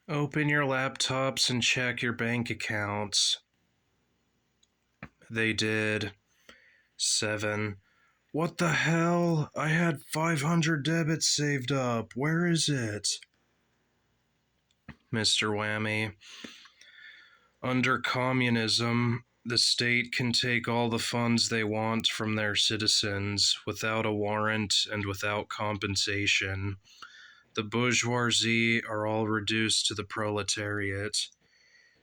Open your laptops and check your bank accounts. They did. 7. What the hell? I had 500 debits saved up. Where is it? Mr. Whammy. Under communism, the state can take all the funds they want from their citizens without a warrant and without compensation. The bourgeoisie are all reduced to the proletariat.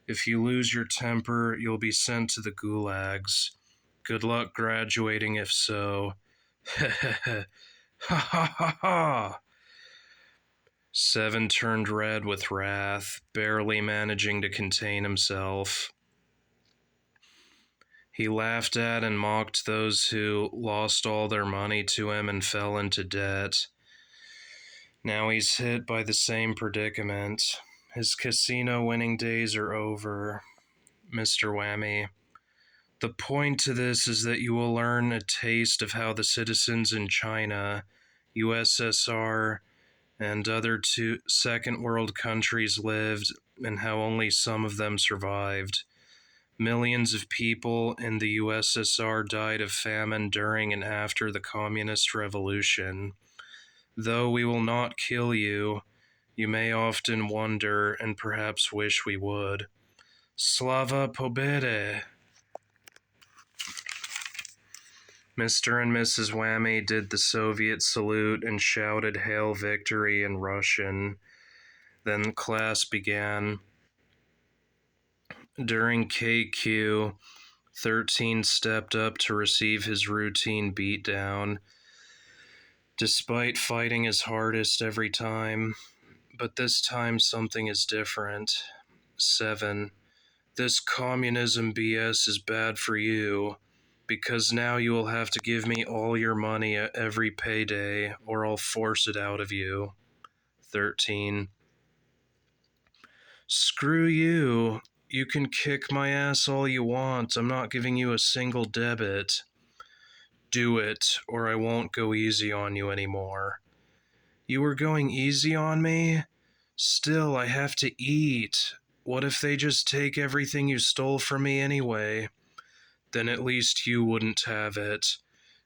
If you lose your temper, you'll be sent to the gulags. Good luck graduating if so. Ha ha ha ha! 7 turned red with wrath, barely managing to contain himself. He laughed at and mocked those who lost all their money to him and fell into debt. Now he's hit by the same predicament. His casino winning days are over. Mr. Whammy. The point to this is that you will learn a taste of how the citizens in China, USSR, and other second world countries lived and how only some of them survived. Millions of people in the USSR died of famine during and after the Communist Revolution. Though we will not kill you, you may often wonder and perhaps wish we would. Slava Pobede! Mr. and Mrs. Whammy did the Soviet salute and shouted Hail Victory in Russian. Then class began. During KQ, 13 stepped up to receive his routine beatdown, despite fighting his hardest every time. But this time something is different. 7. This communism BS is bad for you, because now you will have to give me all your money at every payday, or I'll force it out of you. 13. Screw you. You can kick my ass all you want. I'm not giving you a single debit. Do it, or I won't go easy on you anymore. You were going easy on me? Still, I have to eat. What if they just take everything you stole from me anyway? Then at least you wouldn't have it.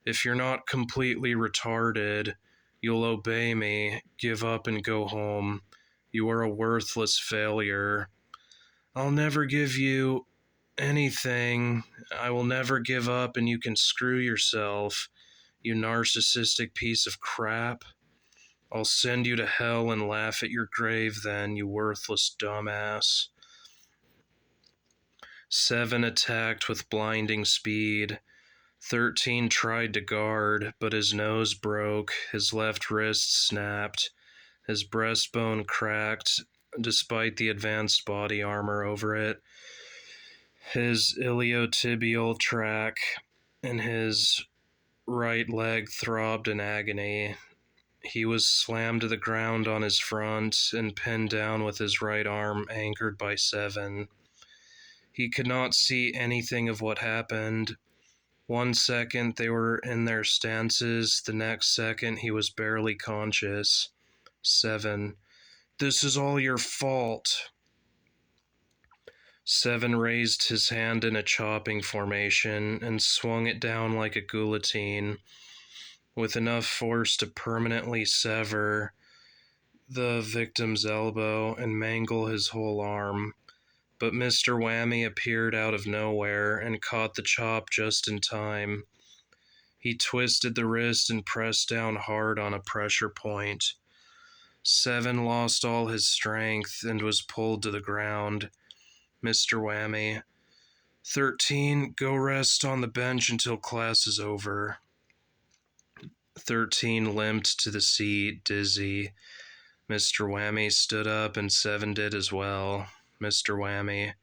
If you're not completely retarded, you'll obey me, give up and go home. You are a worthless failure. I'll never give you anything. I will never give up and you can screw yourself, you narcissistic piece of crap. I'll send you to hell and laugh at your grave then, you worthless dumbass. 7 attacked with blinding speed. 13 tried to guard, but his nose broke, his left wrist snapped, his breastbone cracked, despite the advanced body armor over it. His iliotibial tract and his right leg throbbed in agony. He was slammed to the ground on his front and pinned down with his right arm anchored by 7. He could not see anything of what happened. 1 second they were in their stances, the next second he was barely conscious. 7. This is all your fault. 7 raised his hand in a chopping formation and swung it down like a guillotine, with enough force to permanently sever the victim's elbow and mangle his whole arm. But Mr. Whammy appeared out of nowhere and caught the chop just in time. He twisted the wrist and pressed down hard on a pressure point. 7 lost all his strength and was pulled to the ground. Mr. Whammy. 13, go rest on the bench until class is over. 13 limped to the seat, dizzy. Mr. Whammy stood up and 7 did as well. Mr. Whammy.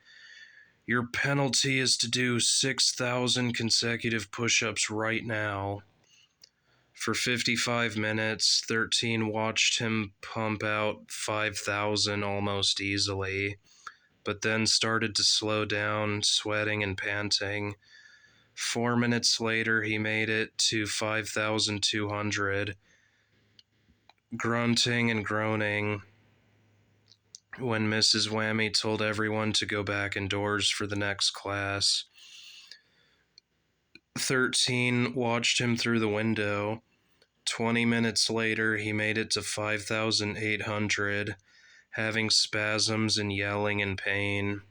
Your penalty is to do 6,000 consecutive push-ups right now. For 55 minutes, 13 watched him pump out 5,000 almost easily, but then started to slow down, sweating and panting. 4 minutes later, he made it to 5,200, grunting and groaning. When Mrs. Whammy told everyone to go back indoors for the next class, 13 watched him through the window. 20 minutes later, he made it to 5,800, having spasms and yelling in pain.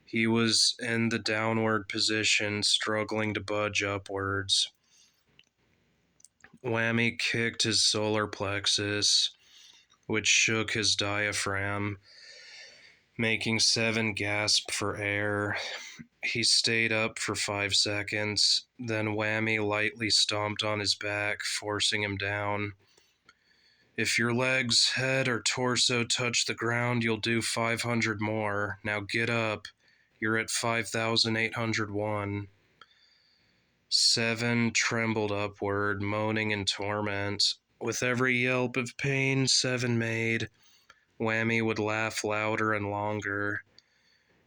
He was in the downward position, struggling to budge upwards. Whammy kicked his solar plexus, which shook his diaphragm, making 7 gasp for air. He stayed up for 5 seconds, then Whammy lightly stomped on his back, forcing him down. If your legs, head, or torso touch the ground, you'll do 500 more. Now get up. You're at 5,801. 7 trembled upward, moaning in torment. With every yelp of pain 7 made, Whammy would laugh louder and longer.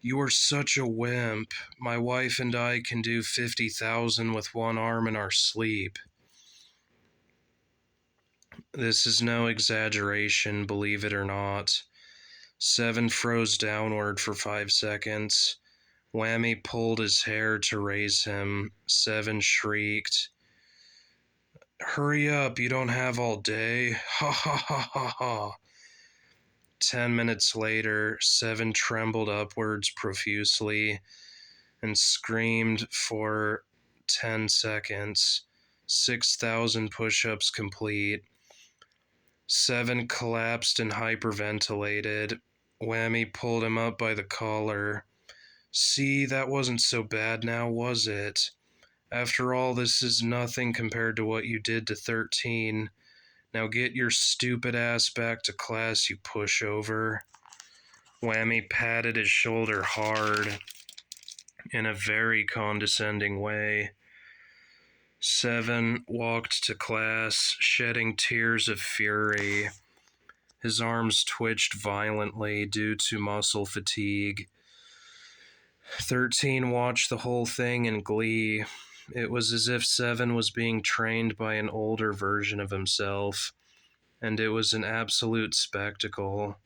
You are such a wimp. My wife and I can do 50,000 with one arm in our sleep. This is no exaggeration, believe it or not. 7 froze downward for 5 seconds. Whammy pulled his hair to raise him. 7 shrieked, Hurry up, you don't have all day. Ha ha ha ha ha. 10 minutes later, 7 trembled upwards profusely and screamed for 10 seconds. 6,000 push-ups complete. 7 collapsed and hyperventilated. Whammy pulled him up by the collar. See, that wasn't so bad now, was it? After all, this is nothing compared to what you did to 13. Now get your stupid ass back to class, you pushover. Whammy patted his shoulder hard in a very condescending way. 7 walked to class, shedding tears of fury. His arms twitched violently due to muscle fatigue. 13 watched the whole thing in glee. It was as if 7 was being trained by an older version of himself, and it was an absolute spectacle.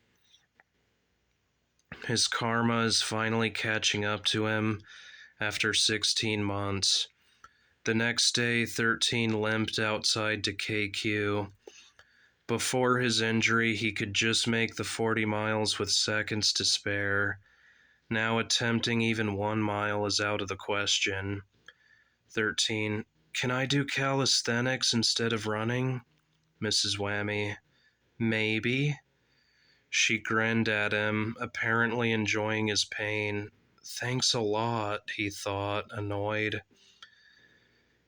His karma is finally catching up to him after 16 months. The next day, 13 limped outside to KQ. Before his injury, he could just make the 40 miles with seconds to spare. Now attempting even 1 mile is out of the question. 13. Can I do calisthenics instead of running? Mrs. Whammy. Maybe. She grinned at him, apparently enjoying his pain. Thanks a lot, he thought, annoyed.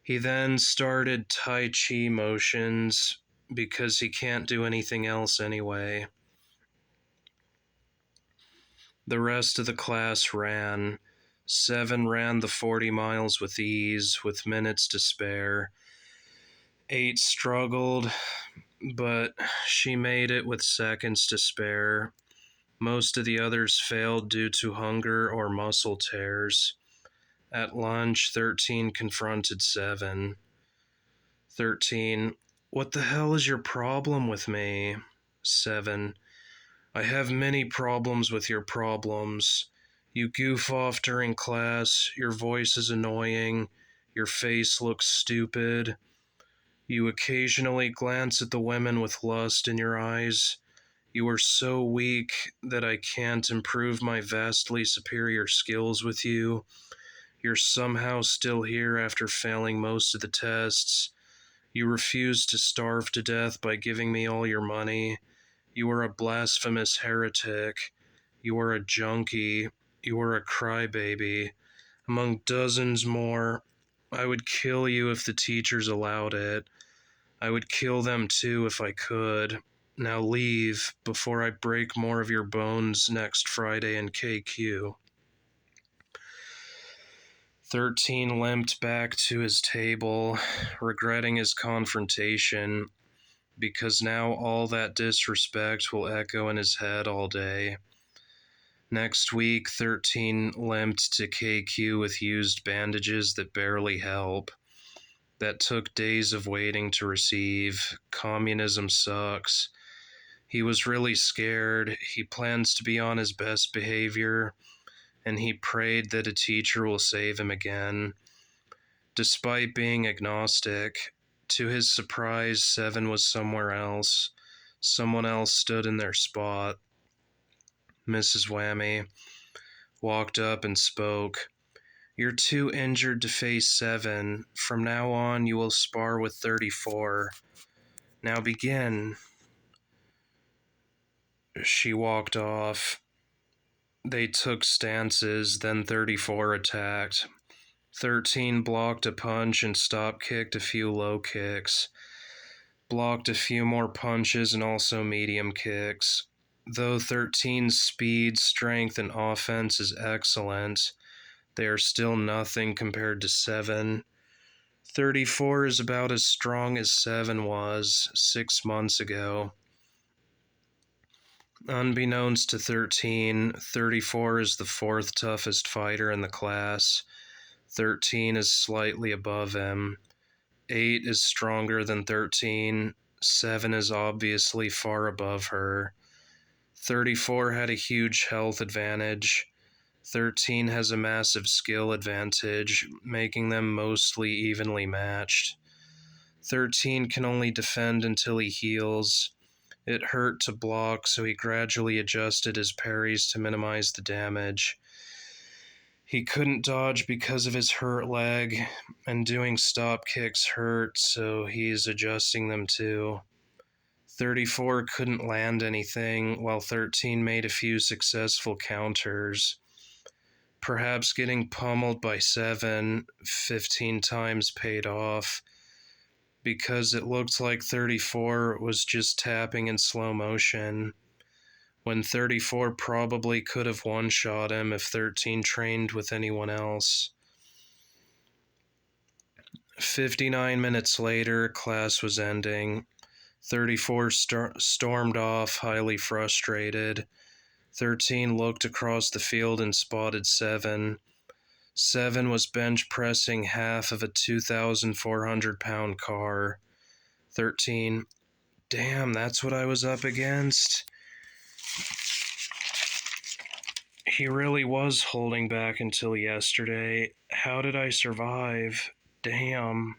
He then started Tai Chi motions because he can't do anything else anyway. The rest of the class ran. 7 ran the 40 miles with ease, with minutes to spare. 8 struggled, but she made it with seconds to spare. Most of the others failed due to hunger or muscle tears. At lunch, 13 confronted 7. 13. What the hell is your problem with me? 7. I have many problems with your problems. You goof off during class, your voice is annoying, your face looks stupid. You occasionally glance at the women with lust in your eyes. You are so weak that I can't improve my vastly superior skills with you. You're somehow still here after failing most of the tests. You refuse to starve to death by giving me all your money. You are a blasphemous heretic. You are a junkie. You are a crybaby. Among dozens more. I would kill you if the teachers allowed it. I would kill them too if I could. Now leave before I break more of your bones next Friday in KQ. 13 limped back to his table, regretting his confrontation, because now all that disrespect will echo in his head all day. Next week, 13 limped to KQ with used bandages that barely help. That took days of waiting to receive. Communism sucks. He was really scared. He plans to be on his best behavior, and he prayed that a teacher will save him again. Despite being agnostic, to his surprise, Seven was somewhere else. Someone else stood in their spot. Mrs. Whammy walked up and spoke. "You're too injured to face Seven. From now on, you will spar with 34. Now begin." She walked off. They took stances, then 34 attacked. 13 blocked a punch and stop kicked a few low kicks. Blocked a few more punches and also medium kicks. Though 13's speed, strength, and offense is excellent, they are still nothing compared to 7. 34 is about as strong as 7 was 6 months ago. Unbeknownst to 13, 34 is the 4th toughest fighter in the class. 13 is slightly above him. 8 is stronger than 13. 7 is obviously far above her. 34 had a huge health advantage. 13 has a massive skill advantage, making them mostly evenly matched. 13 can only defend until he heals. It hurt to block, so he gradually adjusted his parries to minimize the damage. He couldn't dodge because of his hurt leg, and doing stop kicks hurt, so he's adjusting them too. 34 couldn't land anything, while 13 made a few successful counters. Perhaps getting pummeled by 7 15 times paid off, because it looked like 34 was just tapping in slow motion, when 34 probably could have one-shot him if 13 trained with anyone else. 59 minutes later, class was ending. 34 stormed off, highly frustrated. 13 looked across the field and spotted 7. 7 was bench pressing half of a 2,400-pound car. 13, "Damn, that's what I was up against." He really was holding back until yesterday. How did I survive? Damn.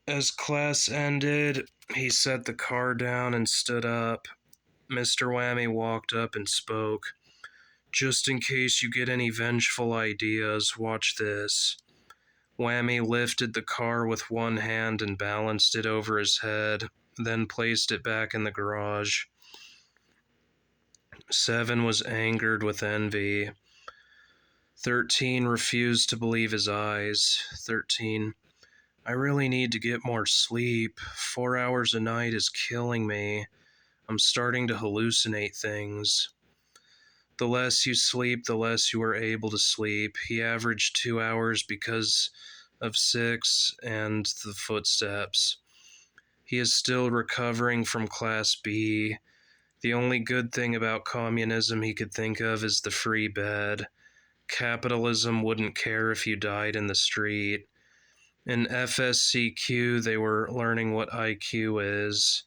As class ended, he set the car down and stood up. Mr. Whammy walked up and spoke. "Just in case you get any vengeful ideas, watch this." Whammy lifted the car with one hand and balanced it over his head, then placed it back in the garage. 7 was angered with envy. 13 refused to believe his eyes. 13, "I really need to get more sleep. 4 hours a night is killing me. I'm starting to hallucinate things." The less you sleep, the less you are able to sleep. He averaged 2 hours because of 6 and the footsteps. He is still recovering from Class B. The only good thing about communism he could think of is the free bed. Capitalism wouldn't care if you died in the street. In FSCQ, they were learning what IQ is,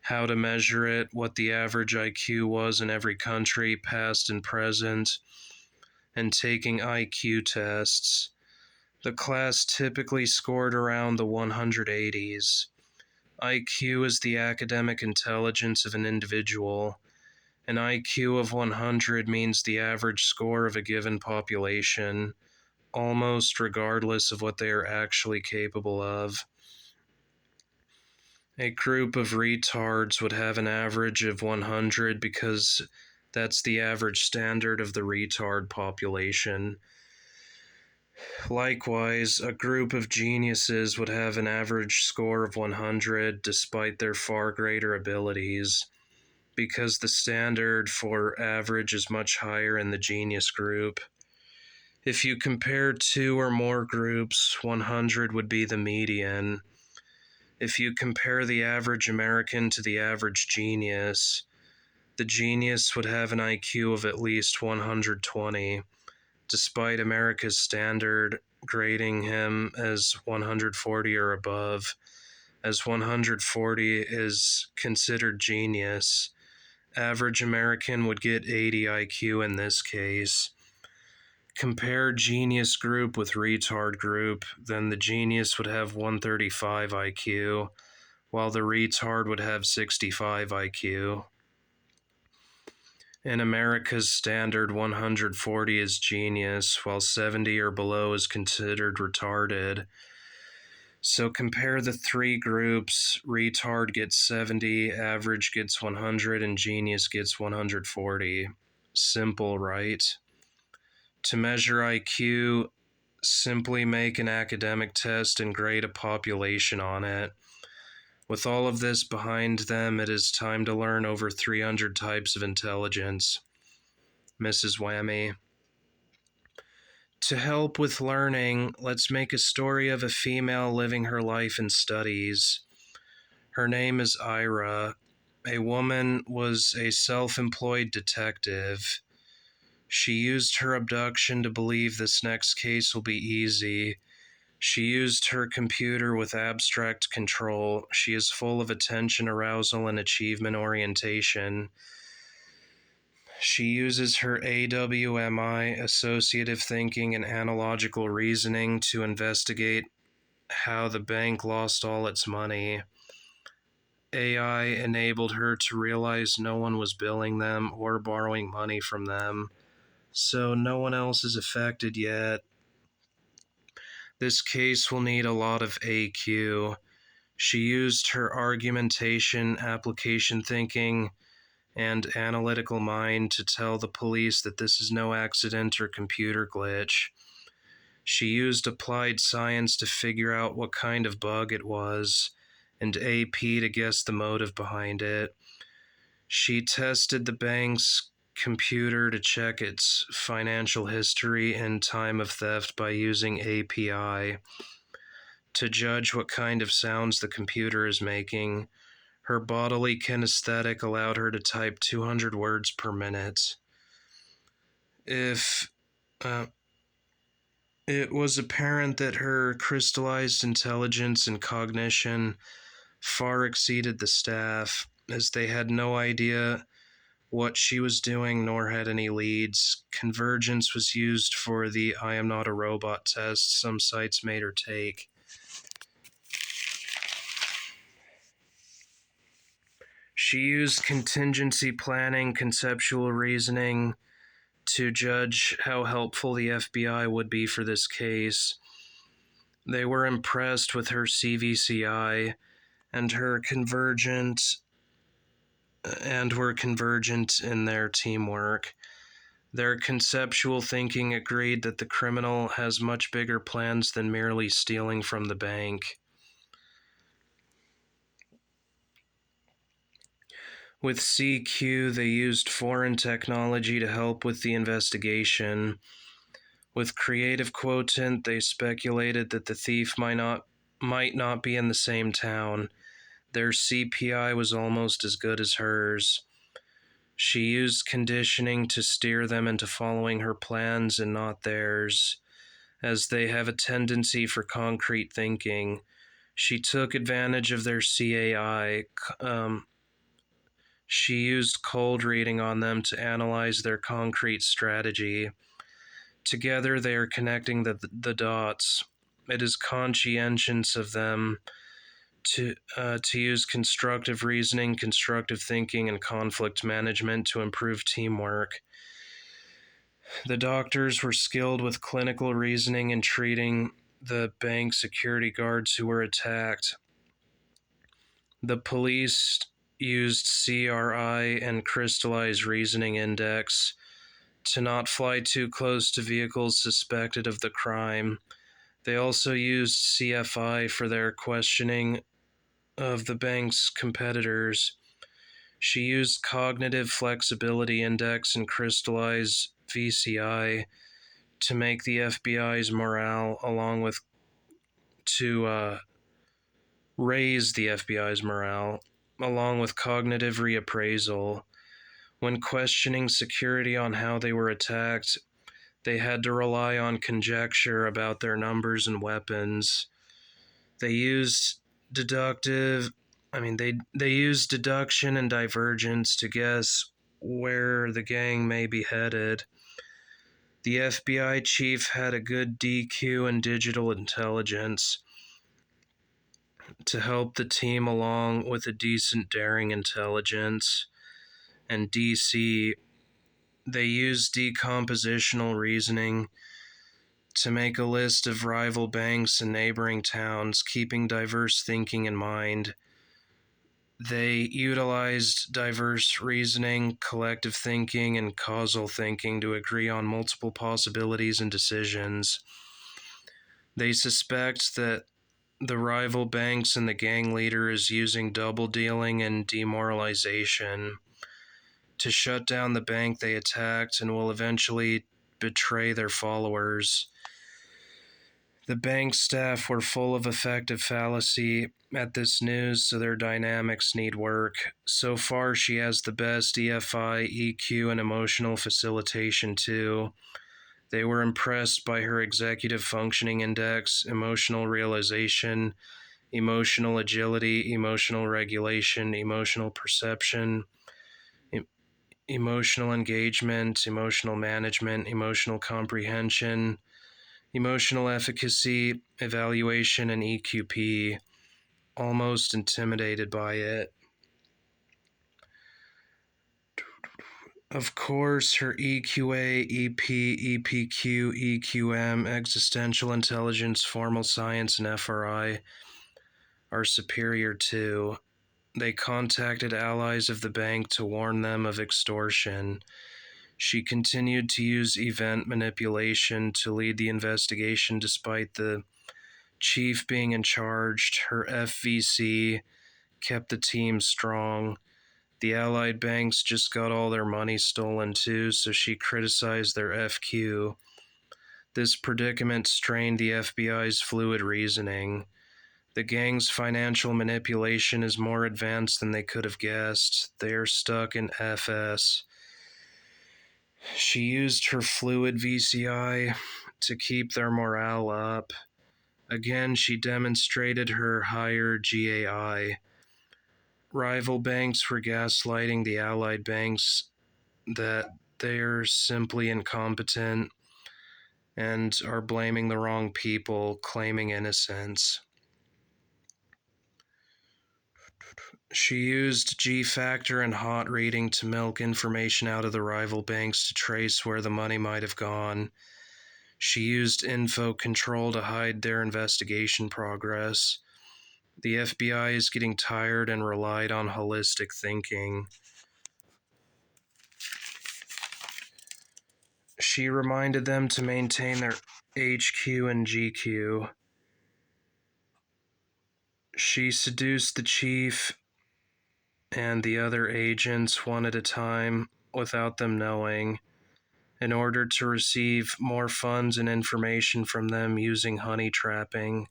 how to measure it, what the average IQ was in every country, past and present, and taking IQ tests. The class typically scored around the 180s. IQ is the academic intelligence of an individual. An IQ of 100 means the average score of a given population, almost regardless of what they are actually capable of. A group of retards would have an average of 100 because that's the average standard of the retard population. Likewise, a group of geniuses would have an average score of 100 despite their far greater abilities, because the standard for average is much higher in the genius group. If you compare 2 or more groups, 100 would be the median. If you compare the average American to the average genius, the genius would have an IQ of at least 120, despite America's standard grading him as 140 or above, as 140 is considered genius. Average American would get 80 IQ in this case. Compare genius group with retard group, then the genius would have 135 IQ, while the retard would have 65 IQ. In America's standard, 140 is genius, while 70 or below is considered retarded. So compare the three groups. Retard gets 70, average gets 100, and genius gets 140. Simple, right? To measure IQ, simply make an academic test and grade a population on it. With all of this behind them, it is time to learn over 300 types of intelligence. Mrs. Whammy. To help with learning, let's make a story of a female living her life in studies. Her name is Ira. A woman was a self-employed detective. She used her abduction to believe this next case will be easy. She used her computer with abstract control. She is full of attention, arousal, and achievement orientation. She uses her AWMI, associative thinking, and analogical reasoning to investigate how the bank lost all its money. AI enabled her to realize no one was billing them or borrowing money from them, so no one else is affected yet. This case will need a lot of AQ. She used her argumentation, application thinking, and analytical mind to tell the police that this is no accident or computer glitch. She used applied science to figure out what kind of bug it was, and AP to guess the motive behind it. She tested the bank's computer to check its financial history and time of theft by using API. To judge what kind of sounds the computer is making, her bodily kinesthetic allowed her to type 200 words per minute. It was apparent that her crystallized intelligence and cognition far exceeded the staff, as they had no idea what she was doing nor had any leads. Convergence was used for the I am not a robot test some sites made her take. She used contingency planning, conceptual reasoning to judge how helpful the FBI would be for this case. They were impressed with her CVCI and were convergent in their teamwork. Their conceptual thinking agreed that the criminal has much bigger plans than merely stealing from the bank. With CQ, they used foreign technology to help with the investigation. With creative quotient, they speculated that the thief might not be in the same town. Their CPI was almost as good as hers. She used conditioning to steer them into following her plans and not theirs, as they have a tendency for concrete thinking. She took advantage of their CAI. She used cold reading on them to analyze their concrete strategy. Together they are connecting the dots. It is conscientious of them to use constructive reasoning, constructive thinking, and conflict management to improve teamwork. The doctors were skilled with clinical reasoning in treating the bank security guards who were attacked. The police used CRI and crystallized reasoning index to not fly too close to vehicles suspected of the crime. They also used CFI for their questioning of the bank's competitors. She used cognitive flexibility index and crystallized VCI to make the FBI's morale, raise the FBI's morale, along with cognitive reappraisal. When questioning security on how they were attacked, they had to rely on conjecture about their numbers and weapons. They used deductive. They use deduction and divergence to guess where the gang may be headed. The FBI chief had a good DQ and digital intelligence to help the team along with a decent daring intelligence. And DC, they used decompositional reasoning to make a list of rival banks and neighboring towns, keeping diverse thinking in mind. They utilized diverse reasoning, collective thinking, and causal thinking to agree on multiple possibilities and decisions. They suspect that the rival banks and the gang leader is using double dealing and demoralization to shut down the bank they attacked and will eventually betray their followers. The bank staff were full of effective fallacy at this news, so their dynamics need work. So far, she has the best EFI, EQ, and emotional facilitation, too. They were impressed by her executive functioning index, emotional realization, emotional agility, emotional regulation, emotional perception, emotional engagement, emotional management, emotional comprehension, emotional efficacy, evaluation, and EQP. Almost intimidated by it. Of course, her EQA, EP, EPQ, EQM, existential intelligence, formal science, and FRI are superior too. They contacted allies of the bank to warn them of extortion. She continued to use event manipulation to lead the investigation despite the chief being in charge. Her FVC kept the team strong. The allied banks just got all their money stolen too, so she criticized their FQ. This predicament strained the FBI's fluid reasoning. The gang's financial manipulation is more advanced than they could have guessed. They are stuck in FS. She used her fluid VCI to keep their morale up. Again, she demonstrated her higher GAI. Rival banks were gaslighting the allied banks that they are simply incompetent and are blaming the wrong people, claiming innocence. She used G-factor and hot reading to milk information out of the rival banks to trace where the money might have gone. She used info control to hide their investigation progress. The FBI is getting tired and relied on holistic thinking. She reminded them to maintain their HQ and GQ. She seduced the chief and the other agents one at a time without them knowing, in order to receive more funds and information from them using honey trapping.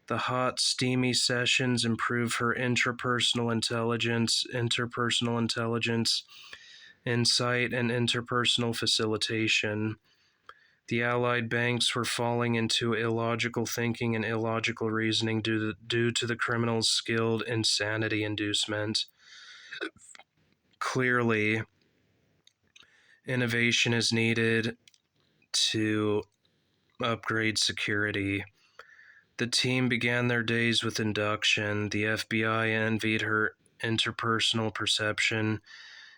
The hot, steamy sessions improve her interpersonal intelligence, insight, and interpersonal facilitation. The allied banks were falling into illogical thinking and illogical reasoning due to the criminal's skilled insanity inducement. Clearly, innovation is needed to upgrade security. The team began their days with induction. The FBI envied her interpersonal perception,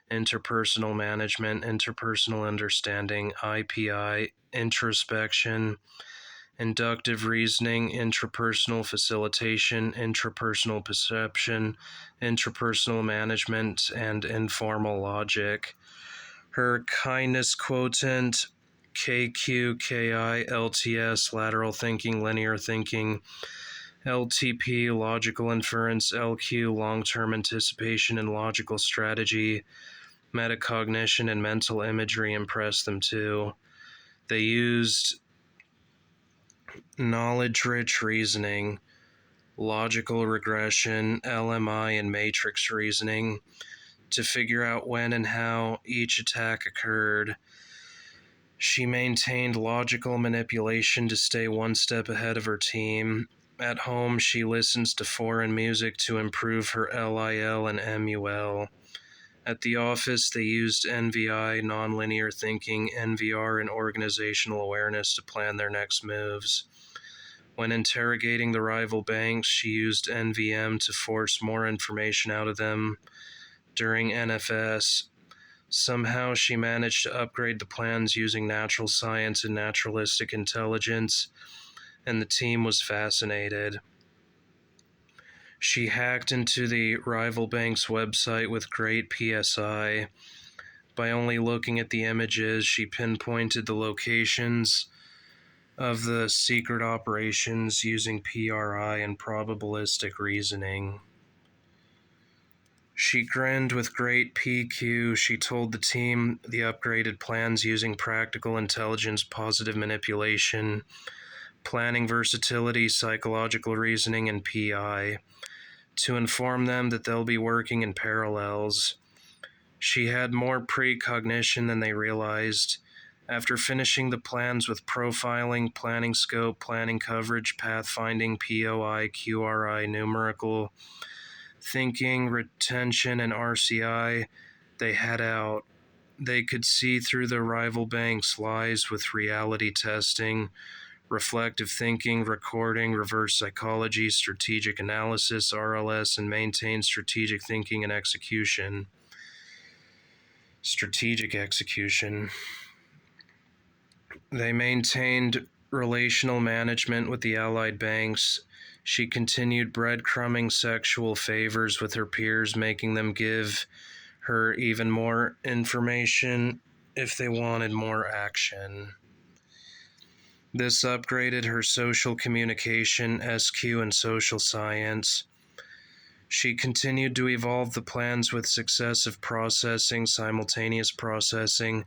interpersonal management, interpersonal understanding, IPI, introspection, inductive reasoning, intrapersonal facilitation, intrapersonal perception, intrapersonal management, and informal logic. Her kindness quotient, KQ, LTS, lateral thinking, linear thinking, LTP, logical inference, LQ, long-term anticipation and logical strategy, metacognition, and mental imagery impressed them too. They used knowledge-rich reasoning, logical regression, LMI, and matrix reasoning to figure out when and how each attack occurred. She maintained logical manipulation to stay one step ahead of her team. At home, she listens to foreign music to improve her LIL and MUL. At the office, they used NVI, nonlinear thinking, NVR, and organizational awareness to plan their next moves. When interrogating the rival banks, she used NVM to force more information out of them. During NFS, somehow she managed to upgrade the plans using natural science and naturalistic intelligence, and the team was fascinated. She hacked into the rival bank's website with great PSI. By only looking at the images, she pinpointed the locations of the secret operations using PRI and probabilistic reasoning. She grinned with great PQ. She told the team the upgraded plans using practical intelligence, positive manipulation, planning versatility, psychological reasoning, and PI, to inform them that they'll be working in parallels. She had more precognition than they realized. After finishing the plans with profiling, planning scope, planning coverage, pathfinding, POI, QRI, numerical thinking, retention, and RCI, they had out. They could see through the rival bank's lies with reality testing, reflective thinking, recording, reverse psychology, strategic analysis, RLS, and maintain strategic thinking and execution. Strategic execution. They maintained relational management with the allied banks. She continued breadcrumbing sexual favors with her peers, making them give her even more information if they wanted more action. This upgraded her social communication, SQ, and social science. She continued to evolve the plans with successive processing, simultaneous processing,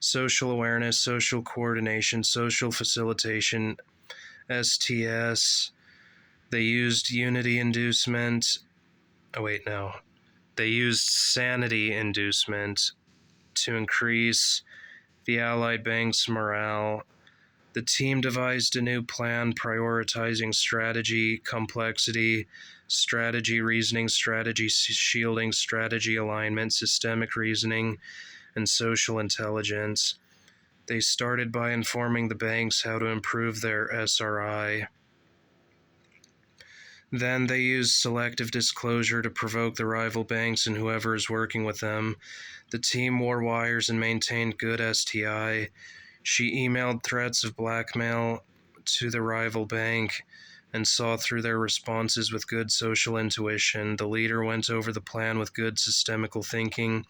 social awareness, social coordination, social facilitation, STS. They used unity inducement. They used sanity inducement to increase the Allied Bank's morale. The team devised a new plan prioritizing strategy, complexity, strategy reasoning, strategy shielding, strategy alignment, systemic reasoning, and social intelligence. They started by informing the banks how to improve their SRI. Then they used selective disclosure to provoke the rival banks and whoever is working with them. The team wore wires and maintained good STI. She emailed threats of blackmail to the rival bank and saw through their responses with good social intuition. The leader went over the plan with good systemical thinking,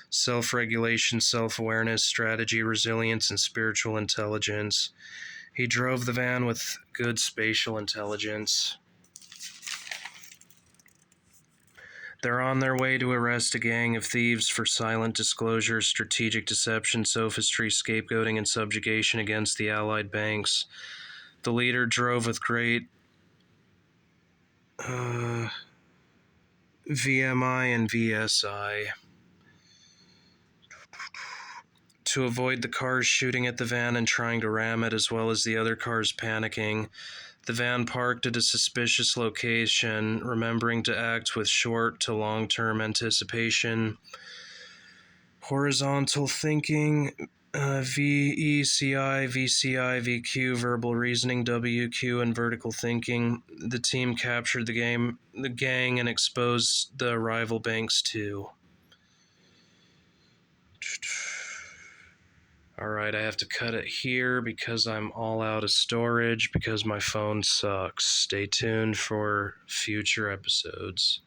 self-regulation, self-awareness, strategy, resilience, and spiritual intelligence. He drove the van with good spatial intelligence. They're on their way to arrest a gang of thieves for silent disclosure, strategic deception, sophistry, scapegoating, and subjugation against the allied banks. The leader drove with great VMI and VSI. To avoid the cars shooting at the van and trying to ram it, as well as the other cars panicking, the van parked at a suspicious location, remembering to act with short to long-term anticipation. Horizontal thinking, VECI, VCI, VQ, verbal reasoning, WQ, and vertical thinking. The team captured the gang, and exposed the rival banks too. Alright, I have to cut it here because I'm all out of storage because my phone sucks. Stay tuned for future episodes.